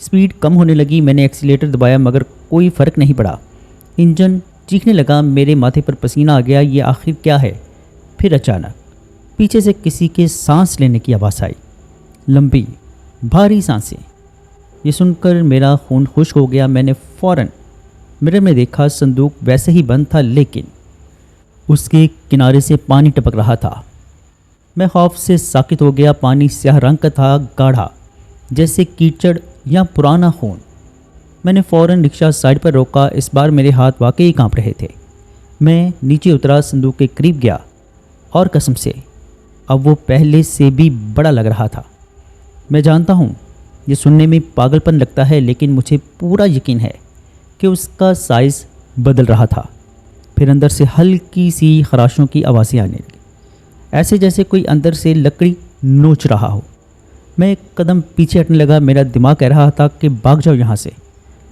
Speed کم ہونے لگی، میں نے ایکسیلیٹر دبایا مگر کوئی فرق نہیں پڑا۔ انجن چیخنے لگا، میرے ماتھے پر پسینہ آ گیا، یہ آخر کیا ہے؟ پھر اچانک پیچھے سے کسی کے سانس لینے کی آواز آئی، لمبی بھاری سانسیں۔ یہ سن کر میرا خون خشک ہو گیا۔ میں نے فوراً مرر میں دیکھا، صندوق ویسے ہی بند تھا لیکن اس کے کنارے سے پانی ٹپک رہا تھا۔ میں خوف سے ساکت ہو گیا۔ پانی سیاہ رنگ کا تھا، گاڑھا جیسے کیچڑ یا پرانا خون۔ میں نے فوراً رکشہ سائڈ پر روکا۔ اس بار میرے ہاتھ واقعی کانپ رہے تھے۔ میں نیچے اترا، صندوق کے قریب گیا اور قسم سے اب وہ پہلے سے بھی بڑا لگ رہا تھا۔ میں جانتا ہوں یہ سننے میں پاگل پن لگتا ہے لیکن مجھے پورا یقین ہے کہ اس کا سائز بدل رہا تھا۔ پھر اندر سے ہلکی سی خراشوں کی آوازیں آنے لگیں، ایسے جیسے کوئی اندر سے لکڑی نوچ رہا ہو۔ میں ایک قدم پیچھے ہٹنے لگا۔ میرا دماغ کہہ رہا تھا کہ بھاگ جاؤ یہاں سے،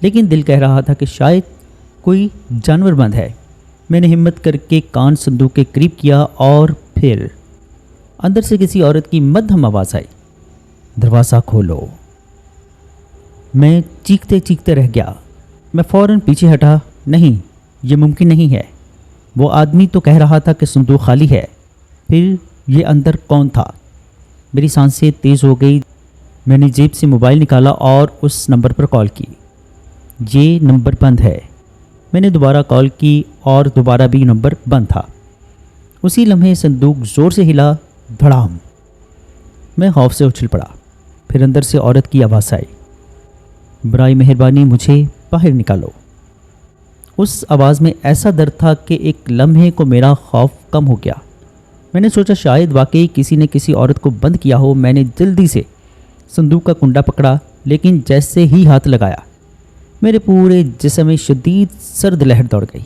لیکن دل کہہ رہا تھا کہ شاید کوئی جانور بند ہے۔ میں نے ہمت کر کے کان صندوق کے قریب کیا اور پھر اندر سے کسی عورت کی مدھم آواز آئی، دروازہ کھولو۔ میں چیختے چیختے رہ گیا۔ میں فوراً پیچھے ہٹا۔ نہیں، یہ ممکن نہیں ہے۔ وہ آدمی تو کہہ رہا تھا کہ صندوق خالی ہے، پھر یہ اندر کون تھا؟ میری سانسیں تیز ہو گئی۔ میں نے جیب سے موبائل نکالا اور اس نمبر پر کال کی۔ یہ نمبر بند ہے۔ میں نے دوبارہ کال کی اور دوبارہ بھی نمبر بند تھا۔ اسی لمحے صندوق زور سے ہلا، دھڑام۔ میں خوف سے اچھل پڑا۔ پھر اندر سے عورت کی آواز آئی، برائے مہربانی مجھے باہر نکالو۔ اس آواز میں ایسا درد تھا کہ ایک لمحے کو میرا خوف کم ہو گیا۔ میں نے سوچا شاید واقعی کسی نے کسی عورت کو بند کیا ہو۔ میں نے جلدی سے صندوق کا کنڈا پکڑا، لیکن جیسے ہی ہاتھ لگایا میرے پورے جسم میں شدید سرد لہر دوڑ گئی،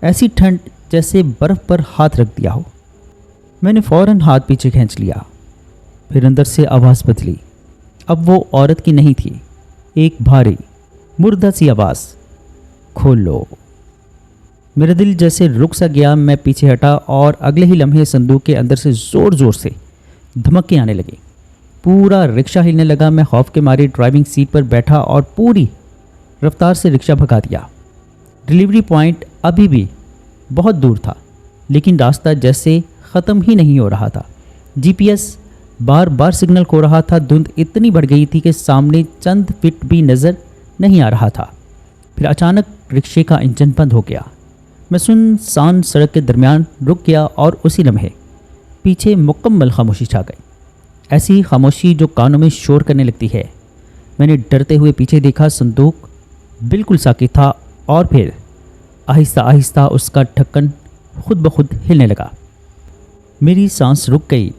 ایسی ٹھنڈ جیسے برف پر ہاتھ رکھ دیا ہو۔ میں نے فوراً ہاتھ پیچھے کھینچ لیا۔ پھر اندر سے آواز بدلی۔ اب وہ عورت کی نہیں تھی، ایک بھاری مردہ سی آواز، کھولو۔ میرا دل جیسے رک سا گیا۔ میں پیچھے ہٹا اور اگلے ہی لمحے صندوق کے اندر سے زور زور سے دھمکے آنے لگے۔ پورا رکشہ ہلنے لگا۔ میں خوف کے مارے ڈرائیونگ سیٹ پر بیٹھا اور پوری رفتار سے رکشہ بھگا دیا۔ ڈلیوری پوائنٹ ابھی بھی بہت دور تھا، لیکن راستہ جیسے ختم ہی نہیں ہو رہا تھا۔ جی پی ایس بار بار سگنل کھو رہا تھا۔ دھند اتنی بڑھ گئی تھی کہ سامنے چند فٹ بھی نظر نہیں آ رہا تھا۔ پھر اچانک رکشے کا انجن بند ہو گیا۔ میں سنسان سڑک کے درمیان رک گیا اور اسی لمحے پیچھے مکمل خاموشی چھا گئی، ایسی خاموشی جو کانوں میں شور کرنے لگتی ہے۔ میں نے ڈرتے ہوئے پیچھے دیکھا، صندوق بالکل ساکت تھا اور پھر آہستہ آہستہ اس کا ڈھکن خود بخود ہلنے لگا۔ میری سانس رک گئی۔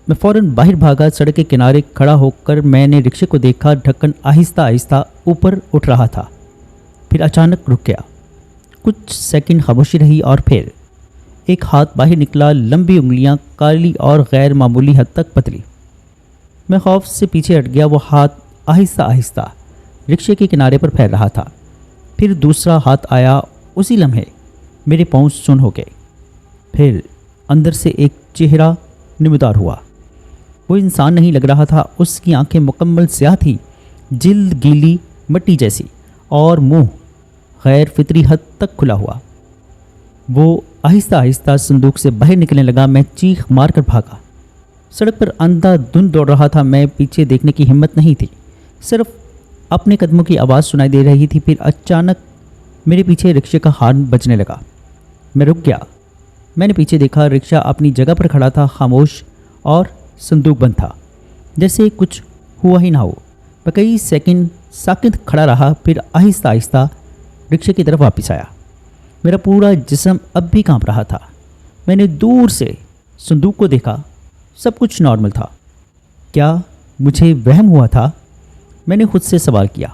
میں فوراً باہر بھاگا۔ سڑک کے کنارے کھڑا ہو کر میں نے رکشے کو دیکھا، ڈھکن آہستہ آہستہ اوپر اٹھ رہا تھا، پھر اچانک رک گیا۔ کچھ سیکنڈ خاموشی رہی اور پھر ایک ہاتھ باہر نکلا، لمبی انگلیاں، کالی اور غیر معمولی حد تک پتلی۔ میں خوف سے پیچھے ہٹ گیا۔ وہ ہاتھ آہستہ آہستہ رکشے کے کنارے پر پھیر رہا تھا۔ پھر دوسرا ہاتھ آیا۔ اسی لمحے میرے پاؤں سن ہو گئے۔ پھر اندر سے ایک چہرہ نمودار ہوا۔ وہ انسان نہیں لگ رہا تھا۔ اس کی آنکھیں مکمل سیاہ تھیں، جلد گیلی مٹی جیسی اور منہ غیر فطری حد تک کھلا ہوا۔ وہ آہستہ آہستہ صندوق سے باہر نکلنے لگا۔ میں چیخ مار کر بھاگا۔ سڑک پر اندھا دھند دوڑ رہا تھا۔ میں پیچھے دیکھنے کی ہمت نہیں تھی، صرف اپنے قدموں کی آواز سنائی دے رہی تھی۔ پھر اچانک میرے پیچھے رکشے کا ہارن بجنے لگا۔ میں رک گیا۔ میں نے پیچھے دیکھا، رکشہ اپنی جگہ پر کھڑا تھا، خاموش، اور صندوق بند تھا، جیسے کچھ ہوا ہی نہ ہو۔ میں کئی سیکنڈ ساکت کھڑا رہا، پھر آہستہ آہستہ رکشے کی طرف واپس آیا۔ میرا پورا جسم اب بھی کانپ رہا تھا۔ میں نے دور سے صندوق کو دیکھا، سب کچھ نارمل تھا۔ کیا مجھے وہم ہوا تھا؟ میں نے خود سے سوال کیا۔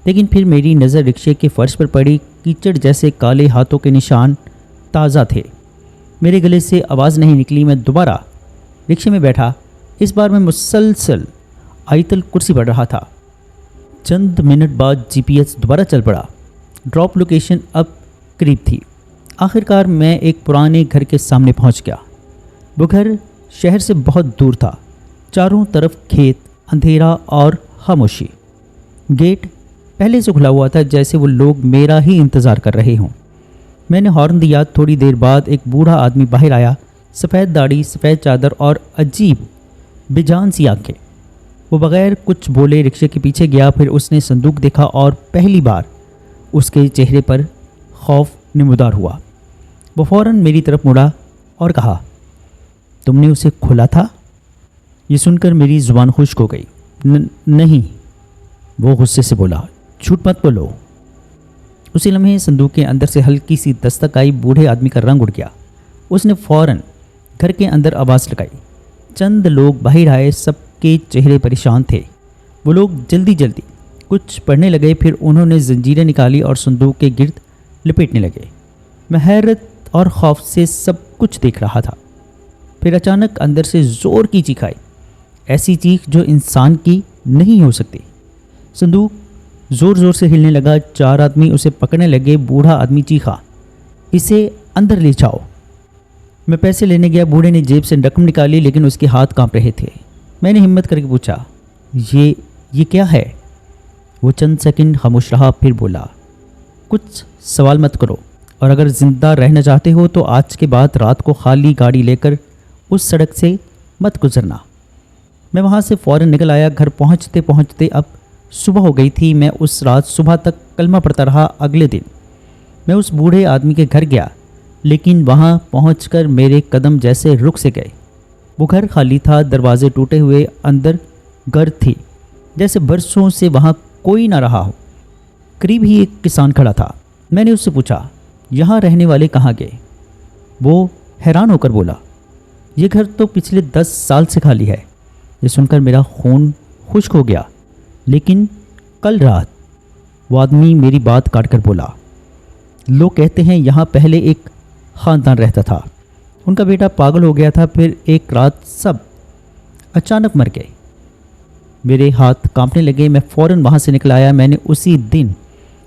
لیکن پھر میری نظر رکشے کے فرش پر پڑی۔ کیچڑ جیسے کالے ہاتھوں کے نشان تازہ تھے۔ میرے گلے سے آواز نہیں نکلی۔ میں دوبارہ رکشے میں بیٹھا۔ اس بار میں مسلسل آیت الکرسی پڑھ رہا تھا۔ چند منٹ بعد جی پی ایس دوبارہ چل پڑا۔ ڈراپ لوکیشن اب قریب تھی۔ آخر کار میں ایک پرانے گھر کے سامنے پہنچ گیا۔ وہ گھر شہر سے بہت دور تھا، چاروں طرف کھیت، اندھیرا اور خاموشی۔ گیٹ پہلے سے کھلا ہوا تھا، جیسے وہ لوگ میرا ہی انتظار کر رہے ہوں۔ میں نے ہارن دیا۔ تھوڑی دیر بعد ایک بوڑھا آدمی باہر آیا، سفید داڑھی، سفید چادر اور عجیب بے جان سی آنکھیں۔ وہ بغیر کچھ بولے رکشے کے پیچھے گیا، پھر اس نے صندوق دیکھا اور پہلی بار اس کے چہرے پر خوف نمودار ہوا۔ وہ فوراً میری طرف مڑا اور کہا، تم نے اسے کھولا تھا؟ یہ سن کر میری زبان خشک ہو گئی۔ نہیں، وہ غصے سے بولا، جھوٹ مت بولو۔ اسی لمحے صندوق کے اندر سے ہلکی سی دستک آئی، بوڑھے آدمی کا رنگ اڑ گیا۔ اس نے فوراً گھر کے اندر آواز لگائی۔ چند لوگ باہر آئے، سب کے چہرے پریشان تھے۔ وہ لوگ جلدی جلدی کچھ پڑھنے لگے، پھر انہوں نے زنجیریں نکالی اور صندوق کے گرد لپیٹنے لگے۔ میں حیرت اور خوف سے سب کچھ دیکھ رہا تھا۔ پھر اچانک اندر سے زور کی چیخ آئی، ایسی چیخ جو انسان کی نہیں ہو سکتی۔ صندوق زور زور سے ہلنے لگا، 4 آدمی اسے پکڑنے لگے۔ بوڑھا آدمی چیخا، اسے اندر لے جاؤ۔ میں پیسے لینے گیا۔ بوڑھے نے جیب سے رقم نکالی، لیکن اس کے ہاتھ کانپ رہے تھے۔ میں نے ہمت کر کے پوچھا، یہ کیا ہے؟ وہ چند سیکنڈ خاموش رہا، پھر بولا، کچھ سوال مت کرو، اور اگر زندہ رہنا چاہتے ہو تو آج کے بعد رات کو خالی گاڑی لے کر اس سڑک سے مت گزرنا۔ میں وہاں سے فوراً نکل آیا۔ گھر پہنچتے پہنچتے اب صبح ہو گئی تھی۔ میں اس رات صبح تک کلمہ پڑھتا رہا۔ اگلے دن میں اس بوڑھے آدمی کے گھر گیا، لیکن وہاں پہنچ کر میرے قدم جیسے رک سے گئے۔ وہ گھر خالی تھا، دروازے ٹوٹے ہوئے، اندر گرد تھی، جیسے برسوں سے وہاں کوئی نہ رہا ہو۔ قریب ہی ایک کسان کھڑا تھا۔ میں نے اس سے پوچھا، یہاں رہنے والے کہاں گئے؟ وہ حیران ہو کر بولا، یہ گھر تو پچھلے 10 سال سے خالی ہے۔ یہ سن کر میرا خون خشک ہو گیا۔ لیکن کل رات، وہ آدمی میری بات کاٹ کر بولا، لوگ کہتے ہیں یہاں پہلے ایک خاندان رہتا تھا، ان کا بیٹا پاگل ہو گیا تھا، پھر ایک رات سب اچانک مر گئے۔ میرے ہاتھ کانپنے لگے۔ میں فوراً وہاں سے نکل آیا۔ میں نے اسی دن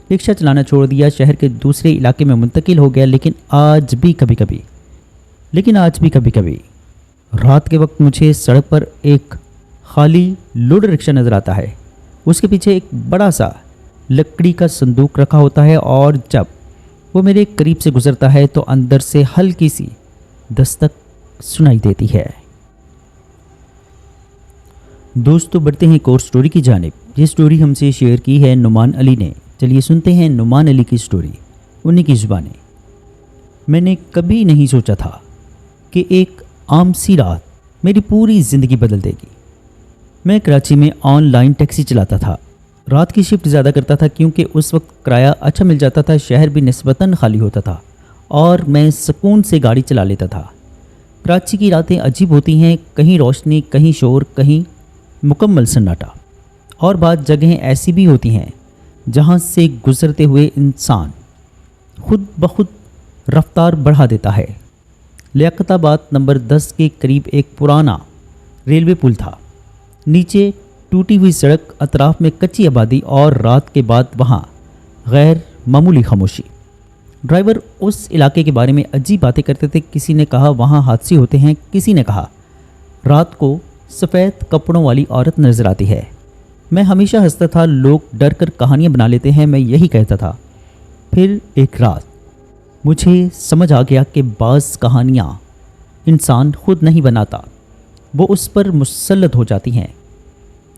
رکشہ چلانا چھوڑ دیا، شہر کے دوسرے علاقے میں منتقل ہو گیا۔ لیکن آج بھی کبھی کبھی رات کے وقت مجھے سڑک پر ایک خالی لوڈ رکشہ نظر آتا ہے۔ اس کے پیچھے ایک بڑا سا لکڑی کا صندوق رکھا ہوتا ہے، اور جب وہ میرے قریب سے گزرتا ہے تو اندر سے ہلکی سی دستک سنائی دیتی ہے۔ دوستو، بڑھتے ہیں ایک اور سٹوری کی جانب۔ یہ سٹوری ہم سے شیئر کی ہے نعمان علی نے۔ چلیے سنتے ہیں نعمان علی کی سٹوری، انہی کی زبانیں۔ میں نے کبھی نہیں سوچا تھا کہ ایک عام سی رات میری پوری زندگی بدل دے گی۔ میں کراچی میں آن لائن ٹیکسی چلاتا تھا۔ رات کی شفٹ زیادہ کرتا تھا کیونکہ اس وقت کرایہ اچھا مل جاتا تھا، شہر بھی نسبتاً خالی ہوتا تھا اور میں سکون سے گاڑی چلا لیتا تھا۔ کراچی کی راتیں عجیب ہوتی ہیں، کہیں روشنی، کہیں شور، کہیں مکمل سناٹا، اور بعض جگہیں ایسی بھی ہوتی ہیں جہاں سے گزرتے ہوئے انسان خود بخود رفتار بڑھا دیتا ہے۔ لیاقت آباد نمبر 10 کے قریب ایک پرانا ریلوے پل تھا، نیچے ٹوٹی ہوئی سڑک، اطراف میں کچی آبادی، اور رات کے بعد وہاں غیر معمولی خاموشی۔ ڈرائیور اس علاقے کے بارے میں عجیب باتیں کرتے تھے۔ کسی نے کہا وہاں حادثے ہوتے ہیں، کسی نے کہا رات کو سفید کپڑوں والی عورت نظر آتی ہے۔ میں ہمیشہ ہنستا تھا، لوگ ڈر کر کہانیاں بنا لیتے ہیں، میں یہی کہتا تھا۔ پھر ایک رات مجھے سمجھ آ گیا کہ بعض کہانیاں انسان خود نہیں بناتا، وہ اس پر مسلط ہو جاتی ہیں۔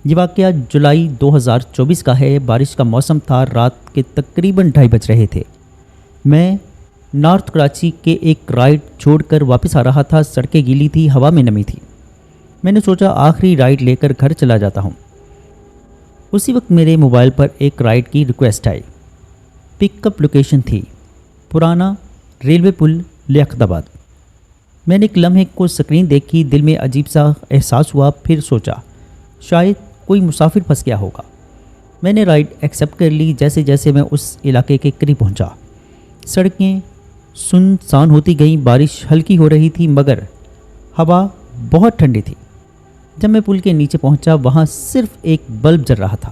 یہ واقعہ جولائی 2024 کا ہے۔ بارش کا موسم تھا، رات کے تقریباً 2:30 بج رہے تھے۔ میں نارتھ کراچی کے ایک رائڈ چھوڑ کر واپس آ رہا تھا۔ سڑکیں گیلی تھی، ہوا میں نمی تھی۔ میں نے سوچا آخری رائڈ لے کر گھر چلا جاتا ہوں۔ اسی وقت میرے موبائل پر ایک رائڈ کی ریکویسٹ آئی۔ پک اپ لوکیشن تھی پرانا ریلوے پل، لیاقت آباد۔ میں نے ایک لمحے کو سکرین دیکھی، دل میں عجیب سا احساس ہوا، پھر سوچا شاید کوئی مسافر پھنس گیا ہوگا۔ میں نے رائڈ ایکسیپٹ کر لی۔ جیسے جیسے میں اس علاقے کے قریب پہنچا، سڑکیں سنسان ہوتی گئیں، بارش ہلکی ہو رہی تھی مگر ہوا بہت ٹھنڈی تھی۔ جب میں پل کے نیچے پہنچا، وہاں صرف ایک بلب جل رہا تھا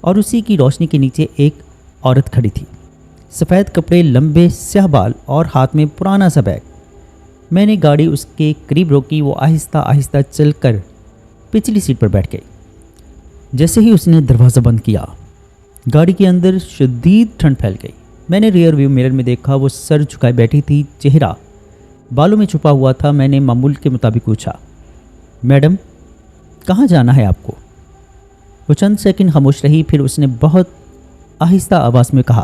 اور اسی کی روشنی کے نیچے ایک عورت کھڑی تھی، سفید کپڑے، لمبے سیاہ بال اور ہاتھ میں پرانا سا بیگ۔ میں نے گاڑی اس کے قریب روکی، وہ آہستہ آہستہ چل کر پچھلی سیٹ پر بیٹھ گئی۔ جیسے ہی اس نے دروازہ بند کیا، گاڑی کے اندر شدید ٹھنڈ پھیل گئی۔ میں نے ریئر ویو مرر میں دیکھا، وہ سر جھکائے بیٹھی تھی، چہرہ بالوں میں چھپا ہوا تھا۔ میں نے معمول کے مطابق پوچھا، میڈم کہاں جانا ہے آپ کو؟ وہ چند سیکنڈ خاموش رہی، پھر اس نے بہت آہستہ آواز میں کہا،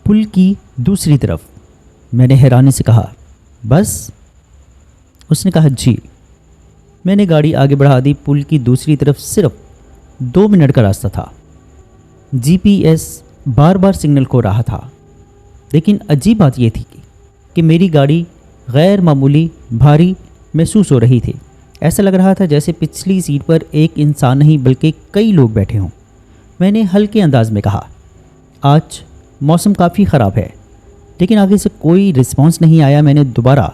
پل کی دوسری طرف۔ میں نے حیرانی سے کہا، بس؟ اس نے کہا، جی۔ میں نے گاڑی آگے بڑھا دی۔ پل کی دوسری طرف صرف 2 منٹ کا راستہ تھا۔ جی پی ایس بار بار سگنل کھو رہا تھا، لیکن عجیب بات یہ تھی کہ میری گاڑی غیر معمولی بھاری محسوس ہو رہی تھی۔ ایسا لگ رہا تھا جیسے پچھلی سیٹ پر ایک انسان نہیں بلکہ کئی لوگ بیٹھے ہوں۔ میں نے ہلکے انداز میں کہا، آج موسم کافی خراب ہے، لیکن آگے سے کوئی رسپانس نہیں آیا۔ میں نے دوبارہ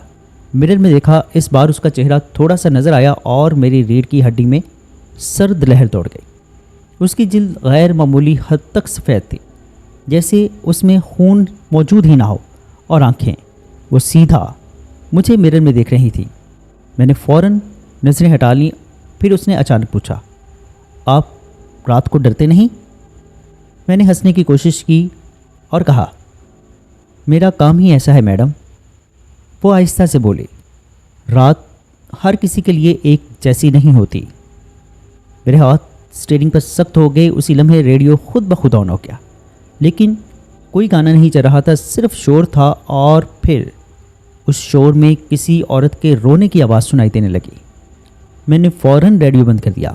مرر میں دیکھا، اس بار اس کا چہرہ تھوڑا سا نظر آیا اور میری ریڑھ کی ہڈی میں سرد لہر دوڑ گئی۔ اس کی جلد غیر معمولی حد تک سفید تھی، جیسے اس میں خون موجود ہی نہ ہو، اور آنکھیں وہ سیدھا مجھے مرر میں دیکھ رہی تھی۔ میں نے فوراً نظریں ہٹا لیں۔ پھر اس نے اچانک پوچھا، آپ رات کو ڈرتے نہیں؟ میں نے ہنسنے کی کوشش کی اور کہا، میرا کام ہی ایسا ہے میڈم۔ وہ آہستہ سے بولی، رات ہر کسی کے لیے ایک جیسی نہیں ہوتی۔ میرے ہاتھ اسٹیئرنگ پر سخت ہو گئے۔ اسی لمحے ریڈیو خود بخود آن ہو گیا، لیکن کوئی گانا نہیں چل رہا تھا، صرف شور تھا، اور پھر اس شور میں کسی عورت کے رونے کی آواز سنائی دینے لگی۔ میں نے فوراً ریڈیو بند کر دیا۔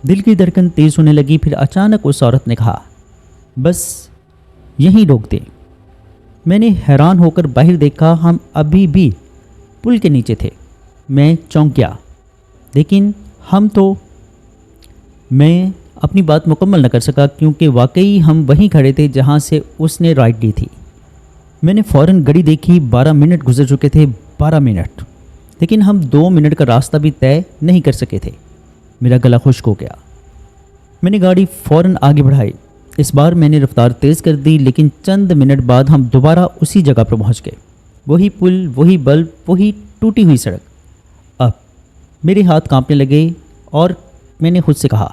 دل کی دھڑکن تیز ہونے لگی۔ پھر اچانک اس عورت نے کہا، بس یہیں روک دیں۔ میں نے حیران ہو کر باہر دیکھا، ہم ابھی بھی پل کے نیچے تھے۔ میں چونک گیا، لیکن میں اپنی بات مکمل نہ کر سکا، کیونکہ واقعی ہم وہیں کھڑے تھے جہاں سے اس نے رائٹ لی تھی۔ میں نے فوراً گھڑی دیکھی، 12 منٹ گزر چکے تھے۔ 12 منٹ، لیکن ہم 2 منٹ کا راستہ بھی طے نہیں کر سکے تھے۔ میرا گلا خشک ہو گیا۔ میں نے گاڑی فوراً آگے بڑھائی۔ اس بار میں نے رفتار تیز کر دی، لیکن چند منٹ بعد ہم دوبارہ اسی جگہ پر پہنچ گئے۔ وہی پل، وہی بلب، وہی ٹوٹی ہوئی سڑک۔ اب میرے ہاتھ کانپنے لگے اور میں نے خود سے کہا،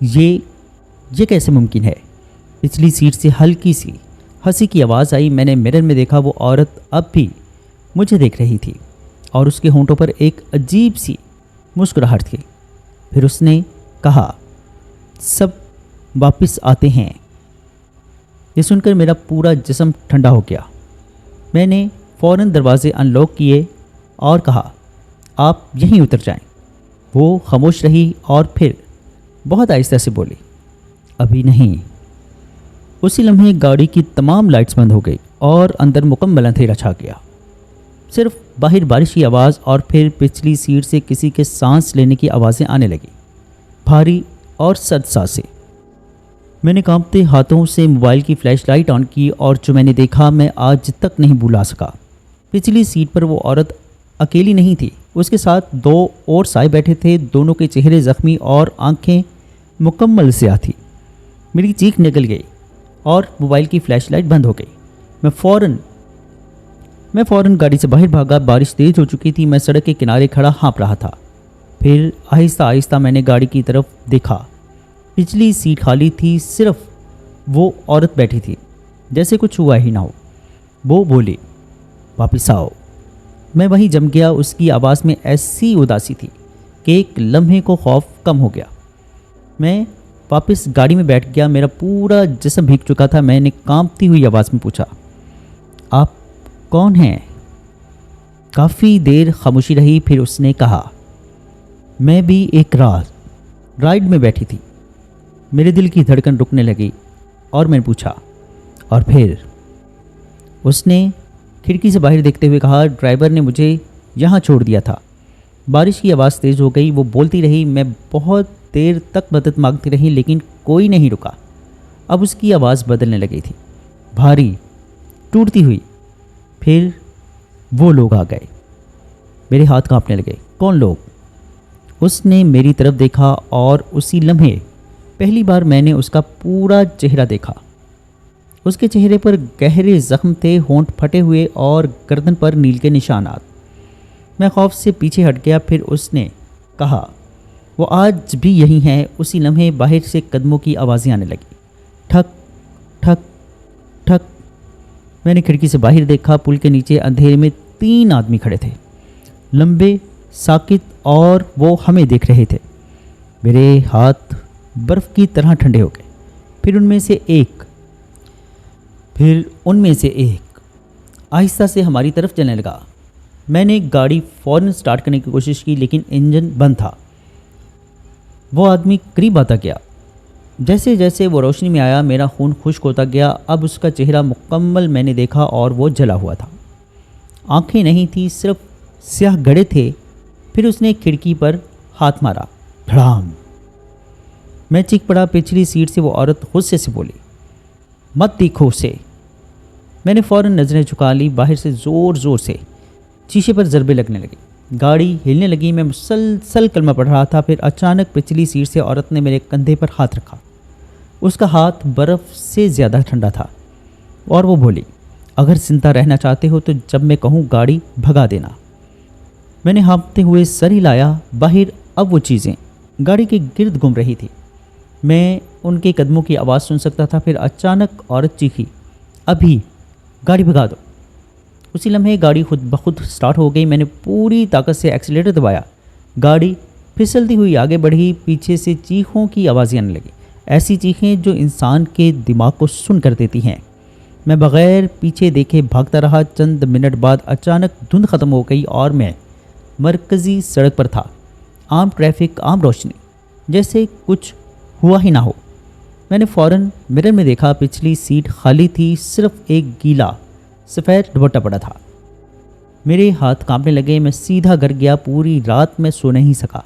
یہ کیسے ممکن ہے؟ پچھلی سیٹ سے ہلکی سی ہنسی کی آواز آئی۔ میں نے مرر میں دیکھا، وہ عورت اب بھی مجھے دیکھ رہی تھی، اور اس کے ہونٹوں پر ایک عجیب سی مسکراہٹ تھی۔ پھر اس نے کہا، سب واپس آتے ہیں۔ یہ سن کر میرا پورا جسم ٹھنڈا ہو گیا۔ میں نے فوراً دروازے ان لاک کیے اور کہا، آپ یہیں اتر جائیں۔ وہ خاموش رہی اور پھر بہت آہستہ سے بولی، ابھی نہیں۔ اسی لمحے گاڑی کی تمام لائٹس بند ہو گئی اور اندر مکمل اندھیرا چھا گیا۔ صرف باہر بارش کی آواز اور پھر پچھلی سیٹ سے کسی کے سانس لینے کی آوازیں آنے لگیں، بھاری اور سرد سانسیں۔ میں نے کانپتے ہاتھوں سے موبائل کی فلیش لائٹ آن کی، اور جو میں نے دیکھا میں آج تک نہیں بھلا سکا۔ پچھلی سیٹ پر وہ عورت اکیلی نہیں تھی، اس کے ساتھ 2 اور سائے بیٹھے تھے۔ دونوں کے چہرے زخمی اور آنکھیں مکمل سیاہ تھی۔ میری چیخ نکل گئی اور موبائل کی فلیش لائٹ بند ہو گئی۔ میں فوراً گاڑی سے باہر بھاگا۔ بارش تیز ہو چکی تھی۔ میں سڑک کے کنارے کھڑا ہانپ رہا تھا۔ پھر آہستہ آہستہ میں نے گاڑی کی طرف دیکھا۔ پچھلی سیٹ خالی تھی، صرف وہ عورت بیٹھی تھی، جیسے کچھ ہوا ہی نہ ہو۔ وہ بولی، واپس آؤ۔ میں وہیں جم گیا۔ اس کی آواز میں ایسی اداسی تھی کہ ایک لمحے کو خوف کم ہو گیا۔ میں واپس گاڑی میں بیٹھ گیا۔ میرا پورا جسم بھیگ چکا تھا۔ میں نے کانپتی ہوئی آواز میں پوچھا، آپ کون ہیں؟ کافی دیر خاموشی رہی، پھر اس نے کہا، میں بھی ایک رائڈ میں بیٹھی تھی۔ میرے دل کی دھڑکن رکنے لگی اور میں نے پوچھا، اور پھر؟ اس نے کھڑکی سے باہر دیکھتے ہوئے کہا، ڈرائیور نے مجھے یہاں چھوڑ دیا تھا۔ بارش کی آواز تیز ہو گئی۔ وہ بولتی رہی۔ میں بہت دیر تک مدد مانگتی رہی، لیکن کوئی نہیں رکا۔ اب اس کی آواز بدلنے لگی تھی، بھاری، ٹوٹتی ہوئی۔ پھر وہ لوگ آ گئے۔ میرے ہاتھ کانپنے لگے۔ کون لوگ؟ اس نے میری طرف دیکھا اور اسی لمحے پہلی بار میں نے اس کا پورا چہرہ دیکھا۔ اس کے چہرے پر گہرے زخم تھے، ہونٹ پھٹے ہوئے اور گردن پر نیل کے نشانات۔ میں خوف سے پیچھے ہٹ گیا۔ پھر اس نے کہا، وہ آج بھی یہی ہیں۔ اسی لمحے باہر سے قدموں کی آوازیں آنے لگی۔ ٹھک ٹھک ٹھک۔ میں نے کھڑکی سے باہر دیکھا، پل کے نیچے اندھیرے میں 3 آدمی کھڑے تھے، لمبے، ساکت، اور وہ ہمیں دیکھ رہے تھے۔ میرے ہاتھ برف کی طرح ٹھنڈے ہو گئے۔ پھر ان میں سے ایک آہستہ سے ہماری طرف چلنے لگا۔ میں نے گاڑی فوراً سٹارٹ کرنے کی کوشش کی، لیکن انجن بند تھا۔ وہ آدمی قریب آتا گیا۔ جیسے جیسے وہ روشنی میں آیا، میرا خون خشک ہوتا گیا۔ اب اس کا چہرہ مکمل میں نے دیکھا اور وہ جلا ہوا تھا۔ آنکھیں نہیں تھیں، صرف سیاہ گڑھے تھے۔ پھر اس نے کھڑکی پر ہاتھ مارا، دھڑام۔ میں چیخ پڑا۔ پچھلی سیٹ سے وہ عورت غصے سے بولی، مت دیکھو اسے۔ میں نے فوراً نظریں جھکا لی۔ باہر سے زور زور سے شیشے پر ضربے لگنے لگے، گاڑی ہلنے لگی۔ میں مسلسل کلمہ پڑھ رہا تھا۔ پھر اچانک پچھلی سیٹ سے عورت نے میرے کندھے پر ہاتھ رکھا۔ اس کا ہاتھ برف سے زیادہ ٹھنڈا تھا، اور وہ بولی، اگر زندہ رہنا چاہتے ہو تو جب میں کہوں گاڑی بھگا دینا۔ میں نے ہانپتے ہوئے سر ہلایا۔ باہر اب وہ چیزیں گاڑی کے گرد گھوم رہی تھی۔ میں ان کے قدموں کی آواز سن سکتا تھا۔ پھر اچانک عورت چیخی، ابھی گاڑی بھگا دو۔ اسی لمحے گاڑی خود بخود سٹارٹ ہو گئی۔ میں نے پوری طاقت سے ایکسیلیٹر دبایا۔ گاڑی پھسلتی ہوئی آگے بڑھی۔ پیچھے سے چیخوں کی آوازیں آنے لگیں، ایسی چیخیں جو انسان کے دماغ کو سن کر دیتی ہیں۔ میں بغیر پیچھے دیکھے بھاگتا رہا۔ چند منٹ بعد اچانک دھند ختم ہو گئی اور میں مرکزی سڑک پر تھا۔ عام ٹریفک، عام روشنی، جیسے کچھ ہوا ہی نہ ہو۔ میں نے فوراً مرر میں دیکھا، پچھلی سیٹ خالی تھی، صرف ایک گیلا سفید دوپٹہ پڑا تھا۔ میرے ہاتھ کانپنے لگے۔ میں سیدھا گھر گیا۔ پوری رات میں سو نہیں سکا۔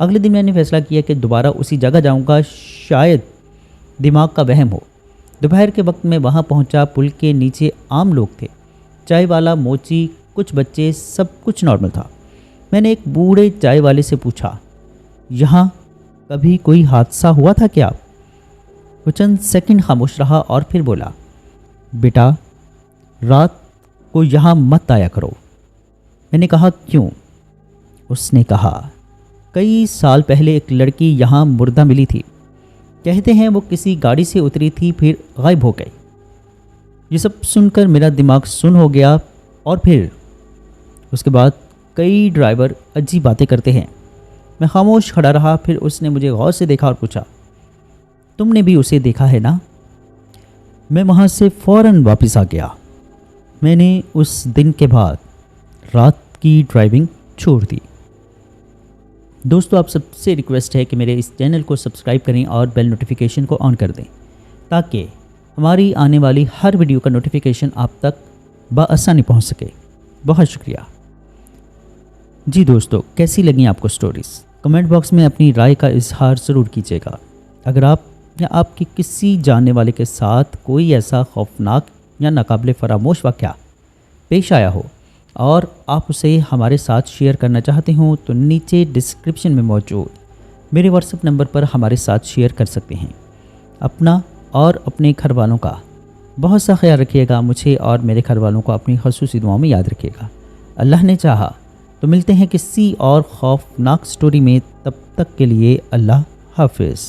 اگلے دن میں نے فیصلہ کیا کہ دوبارہ اسی جگہ جاؤں گا، شاید دماغ کا وہم ہو۔ دوپہر کے وقت میں وہاں پہنچا۔ پل کے نیچے عام لوگ تھے، چائے والا، موچی، کچھ بچے، سب کچھ نارمل تھا۔ میں نے ایک بوڑھے چائے والے سے پوچھا، یہاں کبھی کوئی حادثہ ہوا تھا کیا؟ وہ چند سیکنڈ خاموش رہا اور پھر بولا، بیٹا، رات کو یہاں مت آیا کرو۔ میں نے کہا، کیوں؟ اس نے کہا، کئی سال پہلے ایک لڑکی یہاں مردہ ملی تھی، کہتے ہیں وہ کسی گاڑی سے اتری تھی، پھر غائب ہو گئی۔ یہ سب سن کر میرا دماغ سن ہو گیا، اور پھر اس کے بعد کئی ڈرائیور عجیب باتیں کرتے ہیں۔ میں خاموش کھڑا رہا۔ پھر اس نے مجھے غور سے دیکھا اور پوچھا، تم نے بھی اسے دیکھا ہے نا؟ میں وہاں سے فوراً واپس آ گیا۔ میں نے اس دن کے بعد رات کی ڈرائیونگ چھوڑ دی۔ دوستو، آپ سب سے ریکویسٹ ہے کہ میرے اس چینل کو سبسکرائب کریں اور بیل نوٹیفیکیشن کو آن کر دیں، تاکہ ہماری آنے والی ہر ویڈیو کا نوٹیفیکیشن آپ تک بآسانی پہنچ سکے۔ بہت شکریہ۔ جی دوستو، کیسی لگیں آپ کو سٹوریز؟ کمنٹ باکس میں اپنی رائے کا اظہار ضرور کیجیے گا۔ اگر آپ یا آپ کے کسی جاننے والے کے ساتھ کوئی ایسا خوفناک یا ناقابل فراموش واقعہ پیش آیا ہو اور آپ اسے ہمارے ساتھ شیئر کرنا چاہتے ہوں تو نیچے ڈسکرپشن میں موجود میرے واٹس ایپ نمبر پر ہمارے ساتھ شیئر کر سکتے ہیں۔ اپنا اور اپنے گھر والوں کا بہت سا خیال رکھیے گا۔ مجھے اور میرے گھر والوں کو اپنی خصوصی دعاؤں میں یاد رکھیے گا۔ اللہ نے چاہا تو ملتے ہیں کسی اور خوفناک سٹوری میں، تب تک کے لیے اللہ حافظ۔